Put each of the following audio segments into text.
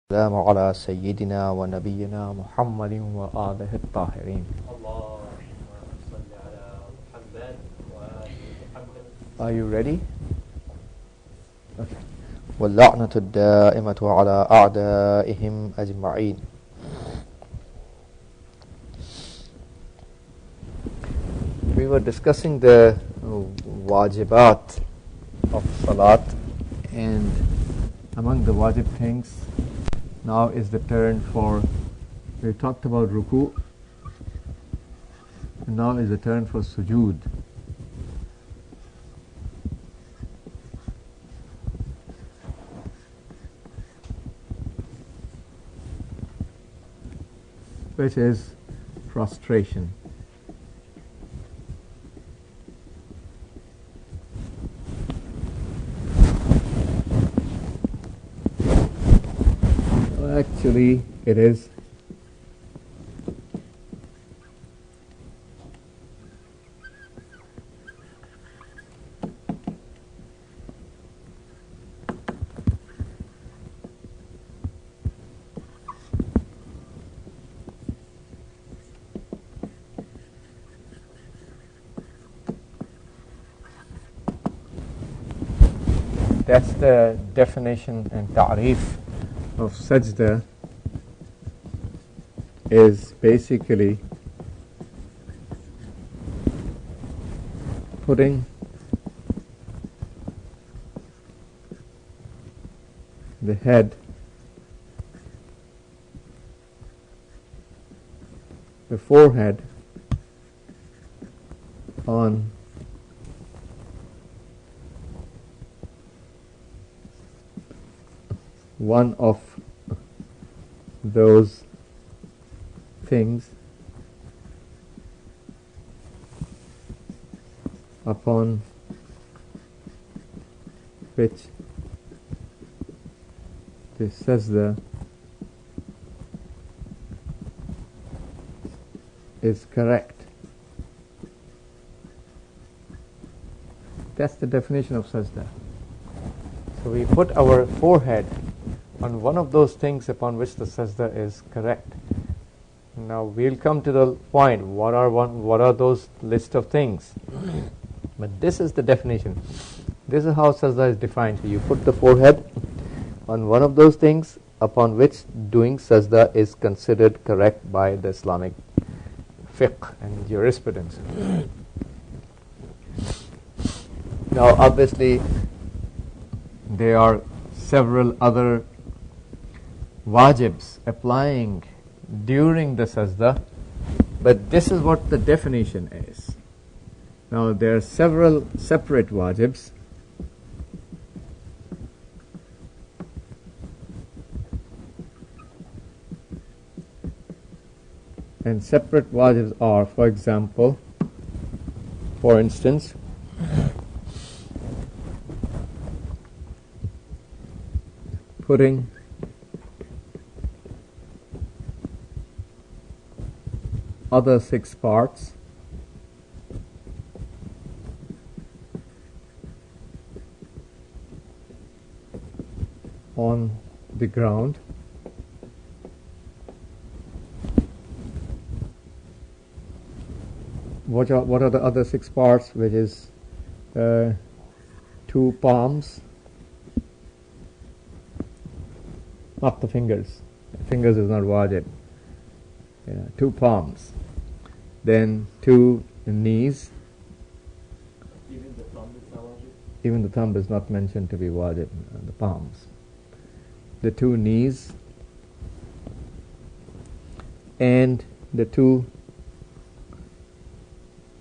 السلام على سيدنا ونبينا محمد وآله الطاهرين. Are you ready? Okay. واللعنة الدائمة على أعدائهم أجمعين. We were discussing the wajibat of Salat, and among the wajib things now is the turn for, we talked about ruku, and now is the turn for sujood. Which is prostration. Actually, it is that's the definition and ta'rif of sajda, is basically putting the head, the forehead, on one of those things upon which the sajda is correct. That's the definition of sajda. So we put our forehead on one of those things upon which the sajda is correct. Now we'll come to the point, what are those list of things? But this is the definition. This is how sajda is defined. So you put the forehead on one of those things upon which doing sajda is considered correct by the Islamic fiqh and jurisprudence. Now obviously there are several other wajibs applying during the sajda, but this is what the definition is. Now there are several separate wajibs, and separate wajibs are, for example, for instance, putting other 6 parts on the ground, what are the other 6 parts, which is 2 palms, not the fingers. Fingers is not wajib. 2 palms, then 2 knees. Even the thumb is not wajib? Even the thumb is not mentioned to be wajib, the palms. The 2 knees and the 2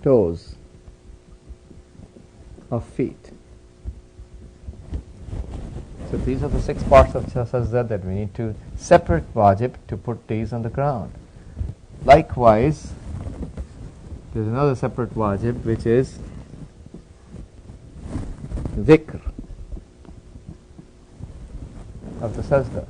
toes of feet. So these are the 6 parts of sajda that we need to separate wajib to put these on the ground. Likewise, there's another separate wajib, which is dhikr of the sajda.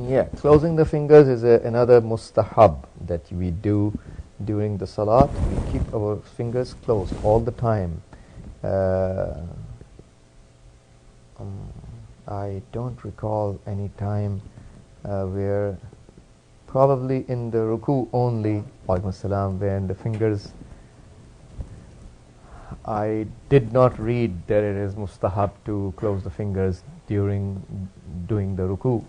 Yeah, closing the fingers is another mustahab that we do during the Salaat, we keep our fingers closed all the time. I don't recall any time where, probably in the ruku only, Alaikum Assalam, when the fingers, I did not read that it is mustahab to close the fingers during doing the ruku.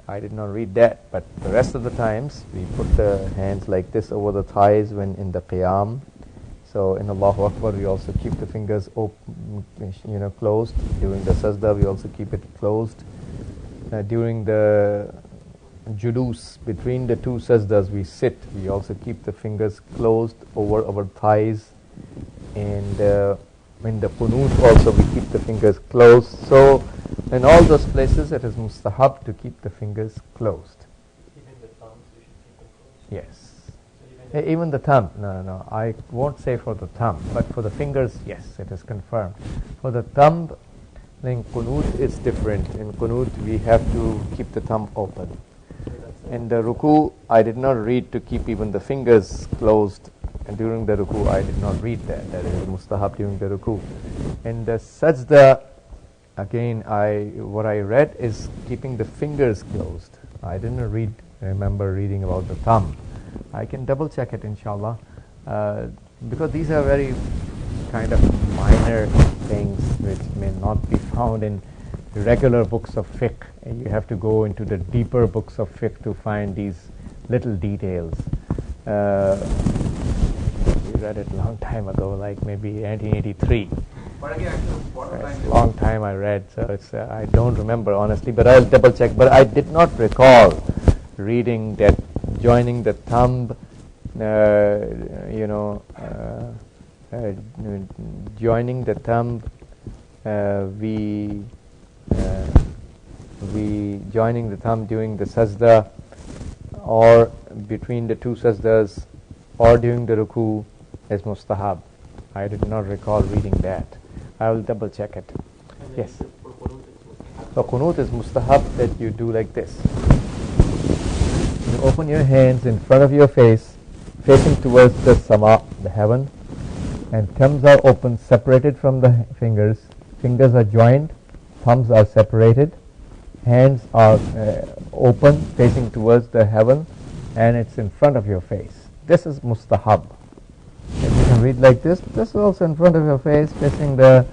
I did not read that, but the rest of the times we put the hands like this over the thighs when in the qiyam. So in Allahu Akbar we also keep the fingers open, closed. During the sajda we also keep it closed. During the julus, between the two sajdas we sit, we also keep the fingers closed over our thighs. And in the qunut also we keep the fingers closed. So in all those places it is mustahab to keep the fingers closed. Even the thumbs, you should keep them closed? Yes. So Even the thumb, no, I won't say for the thumb, but for the fingers, yes, it is confirmed. For the thumb, in qunut it's different. In qunut we have to keep the thumb open. In the ruku, I did not read to keep even the fingers closed. And during the ruku, I did not read that it is mustahab during the ruku. In the sajda, again, what I read is keeping the fingers closed. I didn't remember reading about the thumb. I can double check it, inshallah, because these are very kind of minor things which may not be found in the regular books of fiqh. And you have to go into the deeper books of fiqh to find these little details. We read it a long time ago, like maybe 1983. But again, It's a long time I read, so it's I don't remember honestly, but I'll double check. But I did not recall reading that joining the thumb, joining the thumb, we joining the thumb during the sajda, or between the two sajdas, or during the ruku is mustahab. I did not recall reading that. I will double check it. Yes. So qunut is mustahab that you do like this. You open your hands in front of your face, facing towards the sama, the heaven, and thumbs are open, separated from the fingers. Fingers are joined, thumbs are separated, hands are open, facing towards the heaven, and it's in front of your face. This is mustahab. And you can read like this. This is also in front of your face, facing the,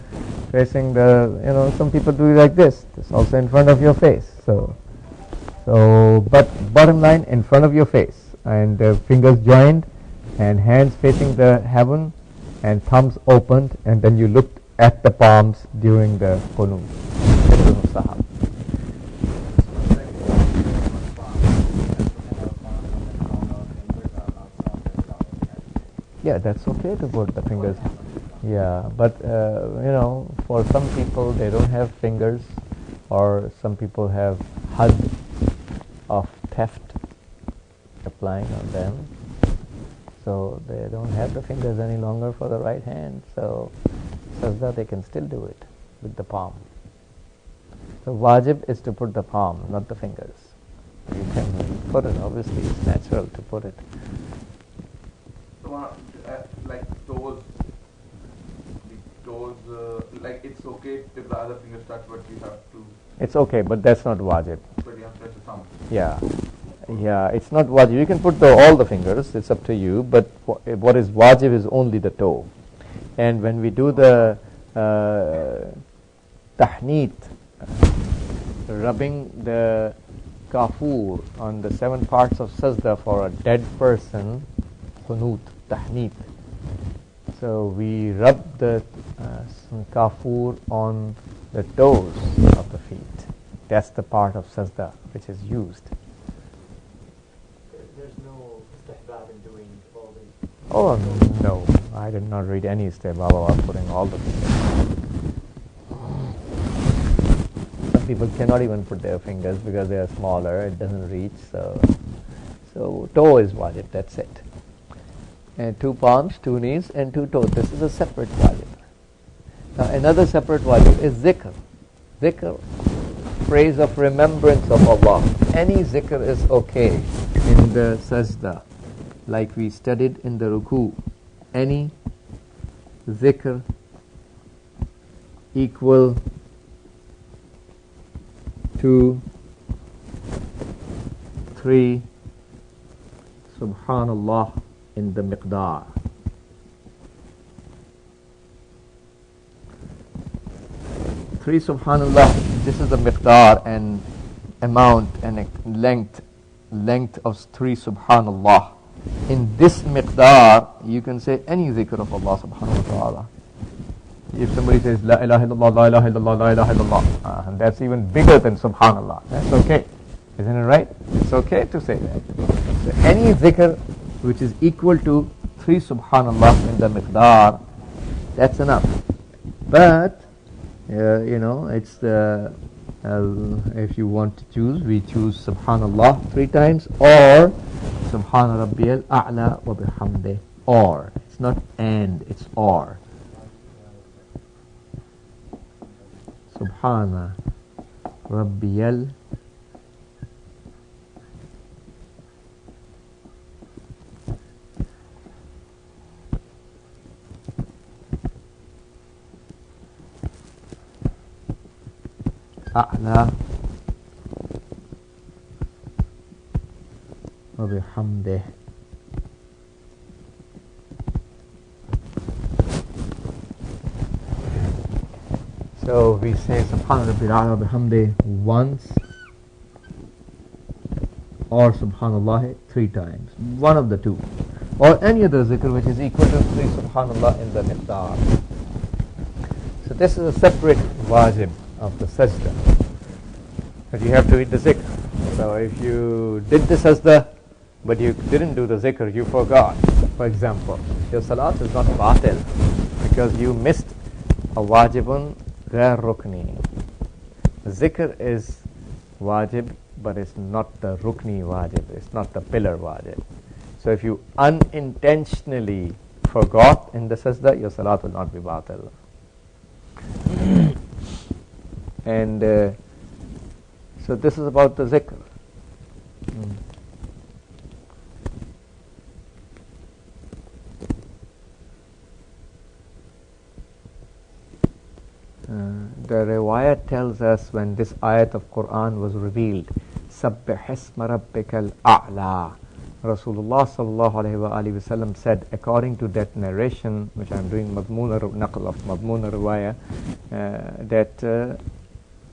some people do it like this. This is also in front of your face. So, but bottom line, in front of your face, and fingers joined, and hands facing the heaven, and thumbs opened, and then you look at the palms during the qunut. This is mustahab. Yeah, that's okay to put the fingers. Yeah, but for some people they don't have fingers, or some people have had of theft applying on them, so they don't have the fingers any longer for the right hand. So sajda they can still do it with the palm. The wajib is to put the palm, not the fingers. You can put it. Obviously, it's natural to put it. Like toes, like it's okay if the other finger starts, but you have to. It's okay, but that's not wajib. But you have to touch the thumb. Yeah, it's not wajib. You can put all the fingers. It's up to you. But what is wajib is only the toe. And when we do the tahneet, rubbing the kafur on the 7 parts of sajda for a dead person, qunut, tahneet. So we rub the kafur on the toes of the feet. That's the part of sajda which is used. There's no istihbab in doing all these. Oh no, I did not read any istihbab about putting all the fingers. Some people cannot even put their fingers because they are smaller, it doesn't reach, so toe is wajib, that's it. And 2 palms, 2 knees, and 2 toes. This is a separate wajib. Now another separate wajib is zikr. Zikr, phrase of remembrance of Allah. Any zikr is okay in the sajda. like we studied in the ruku, any zikr equal to 3 subhanallah in the miqdar. Three subhanallah, this is the miqdar and amount and length of 3 subhanallah. In this miqdar, you can say any zikr of Allah subhanahu wa ta'ala. If somebody says La ilaha illallah, La ilaha illallah, La ilaha illallah, and that's even bigger than subhanallah, that's okay. Isn't it right? It's okay to say that. So any zikr which is equal to 3 subhanallah in the miqdar, that's enough. But it's the if you want to choose, we choose subhanallah 3 times or subhana rabbiyal a'la wa bihamdih, or it's not and, it's or. Subhana rabbiyal a'la wa bihamdih. So we say Subhana Rabbil A'la wa bihamdih once or Subhanallah 3 times, one of the two, or any other zikr which is equal to 3 Subhanallah in the miqdar. So this is a separate wajib of the sajda, but you have to read the zikr. So if you did the sajda but you didn't do the zikr, you forgot, for example, your salat is not batil because you missed a wajibun ghair rukni. Zikr is wajib, but it's not the rukni wajib, it's not the pillar wajib. So if you unintentionally forgot in the sajda, your salat will not be batil. And so this is about the zikr. The riwayat tells us when this ayat of Quran was revealed, Sabbih isma rabbikal a'la. Rasulullah sallallahu alayhi wa alihi wasallam said, according to that narration, which I'm doing naql of madmoon riwayah, that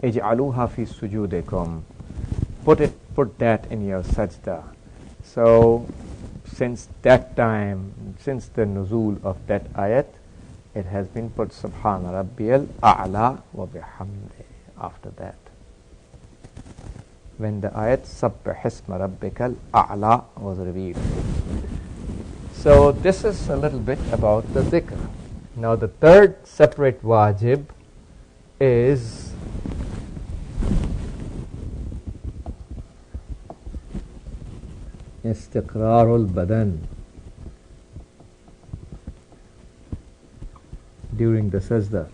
ij'aluha fi sujudikum, put that in your sajda. So since that time, since the nuzul of that ayat, it has been put Subhana Rabbiyal A'la wa bihamdi after that. When the ayat Sabbih isma rabbikal A'la was revealed. So this is a little bit about the dhikr. Now the third separate wajib is istiqrarul badan. During the sajda,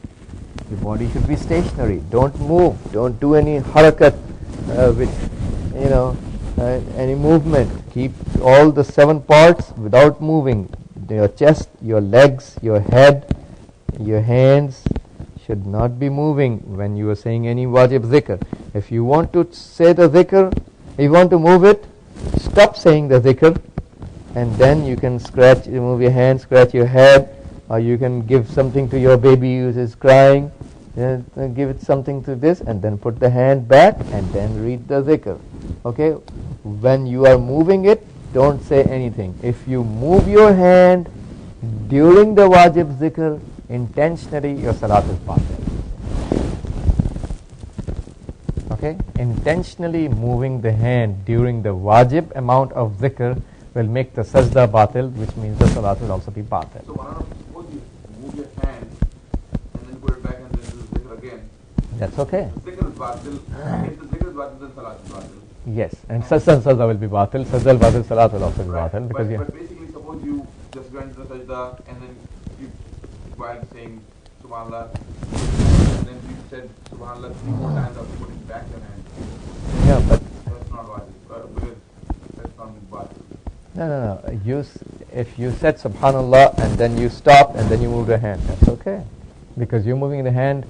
the body should be stationary. Don't move. Don't do any harakat, any movement. Keep all the 7 parts without moving. Your chest, your legs, your head, your hands should not be moving when you are saying any wajib dhikr. If you want to say the dhikr, if you want to move it, stop saying the dhikr, and then you can move your hand, scratch your head, or you can give something to your baby who is crying, give it something to this, and then put the hand back and then read the dhikr. Okay? When you are moving it, don't say anything. If you move your hand during the wajib dhikr intentionally, your salat is batil. Okay? Intentionally moving the hand during the wajib amount of dhikr will make the sajda batil, which means the salat will also be batil. So suppose you move your hand and then put it back and then do the dhikr again. That's okay. The dhikr is batil. If the dhikr is batil, then salat is batil. Yes, and sajda will be batil. Sajda batil, salat will also be batil. Because but basically, suppose you just went to the sajda and then you, while saying subhanallah, and then you said subhanallah 3 more times after putting back your hand. Yeah, but That's not wajib, because that's not batil. No. If you said subhanallah and then you stop and then you move the hand, that's okay. Because you're moving the hand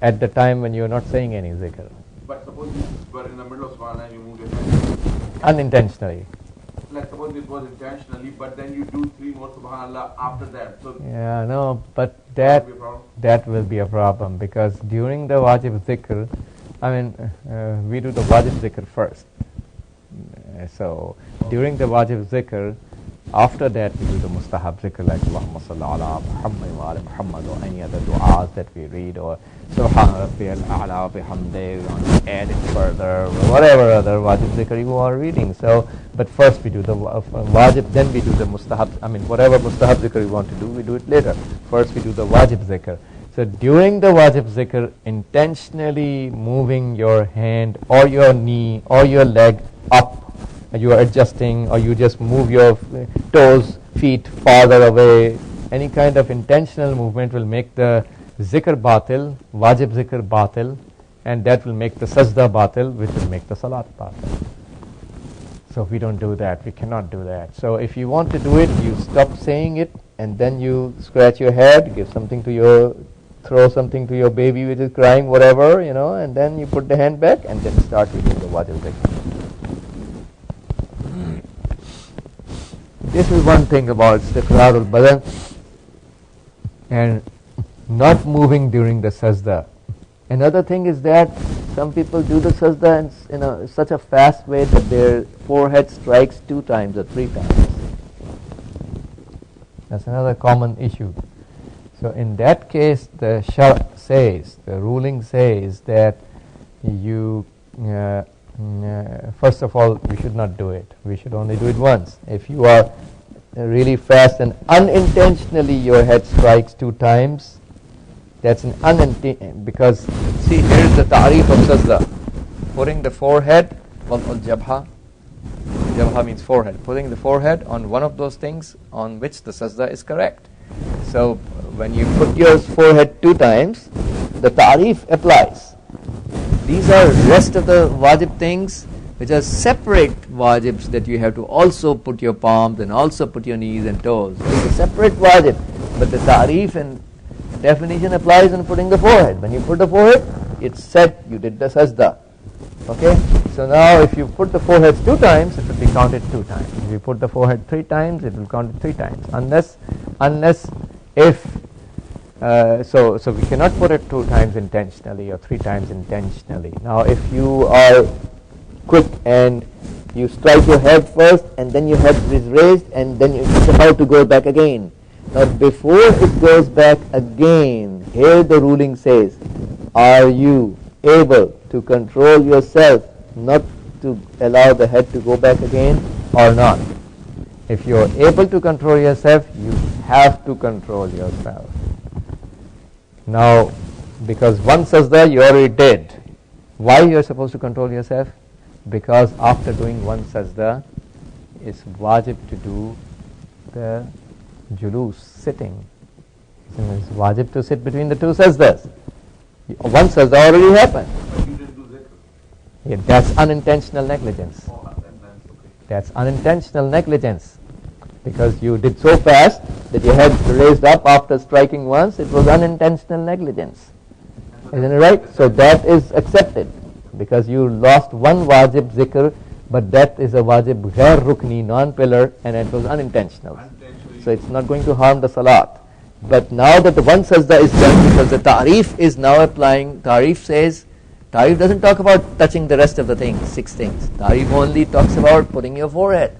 at the time when you're not saying any zikr. But suppose you were in the middle of subhanallah and you moved your hand. Unintentionally. Like suppose it was intentionally, but then you do 3 more subhanallah after that. So Yeah, no, but that will be a problem because during the wajib zikr, we do the wajib zikr first. So during the wajib zikr, after that we do the mustahab zikr like Allahumma salli ala Muhammad wa ala Muhammad or any other du'as that we read or Subhana Rabbiyal A'la wa bihamdihi, we want to add it further or whatever other wajib zikr you are reading. So, but first we do the wajib, then we do the mustahab, whatever mustahab zikr you want to do, we do it later. First we do the wajib zikr. So during the wajib zikr, intentionally moving your hand or your knee or your leg up, you are adjusting or you just move your toes, feet farther away, any kind of intentional movement will make the zikr batil, wajib zikr batil, and that will make the sajda batil, which will make the salat batil. So if we don't do that, we cannot do that. So if you want to do it, you stop saying it and then you scratch your head, throw something to your baby which is crying, whatever, and then you put the hand back and then start reading the wajib zikr. This is one thing about istiqrarul badan and not moving during the sajda. Another thing is that some people do the sajda in such a fast way that their forehead strikes 2 times or 3 times. That's another common issue. So in that case, the ruling says that you first of all, we should not do it. We should only do it once. If you are really fast and unintentionally your head strikes 2 times, that's because see, here is the ta'rif of sajda. Putting the forehead, jabha means forehead. Putting the forehead on one of those things on which the sajda is correct. So when you put your forehead 2 times, the ta'rif applies. These are rest of the wajib things which are separate wajibs that you have to also put your palms and also put your knees and toes. It's a separate wajib, but the ta'rif and definition applies on putting the forehead. When you put the forehead, it's said you did the sajda. Okay? So now if you put the forehead 2 times, it will be counted 2 times. If you put the forehead 3 times, it will count it 3 times. Unless if so we cannot put it 2 times intentionally or 3 times intentionally. Now if you are quick and you strike your head first and then your head is raised and then it's about to go back again. Now before it goes back again, here the ruling says, are you able to control yourself not to allow the head to go back again or not? If you are able to control yourself, you have to control yourself. Now, because one sajda you already did, why you are supposed to control yourself? Because after doing one sajda, it's wajib to do the julus, sitting. It's wajib to sit between the 2 sajdas. One sajda already happened. But you didn't do zikr. Yeah, that's unintentional negligence. That's unintentional negligence. Because you did so fast that your head raised up after striking once, it was unintentional negligence. Isn't it right? So that is accepted. Because you lost one wajib zikr, but that is a wajib ghair rukni, non-pillar, and it was unintentional. So it's not going to harm the salat. But now that the one sajda is done, because the ta'rif is now applying, ta'rif doesn't talk about touching the rest of the things, 6 things. Ta'rif only talks about putting your forehead.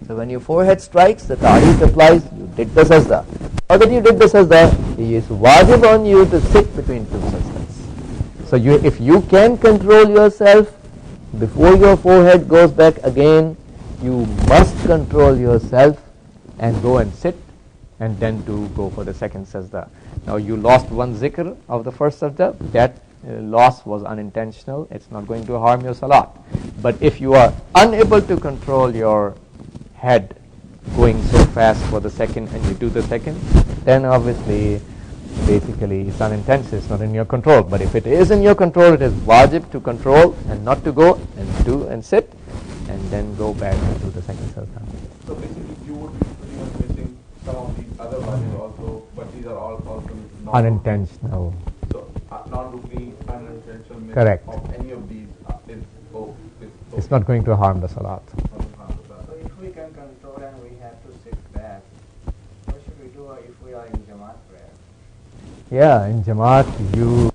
So when your forehead strikes, the ta'rif applies, you did the sajda. Now that you did the sajda, it is wajib on you to sit between 2 sajdas. So if you can control yourself before your forehead goes back again, you must control yourself and go and sit and then go for the second sajda. Now you lost one zikr of the first sajda, that loss was unintentional, it's not going to harm your salat. But if you are unable to control your head going so fast for the second and you do the second, then obviously basically it's unintentional, it's not in your control. But if it is in your control, it is wajib to control and not to go and do and sit and then go back and do the second sajda. other values also, but these are all also Unintentional. So non-rukni, unintentional miss Correct. of any of these is It's not going to harm the salat. So if we can control and we have to sit back, what should we do if we are in Jamaat prayer? Yeah, in Jamaat, you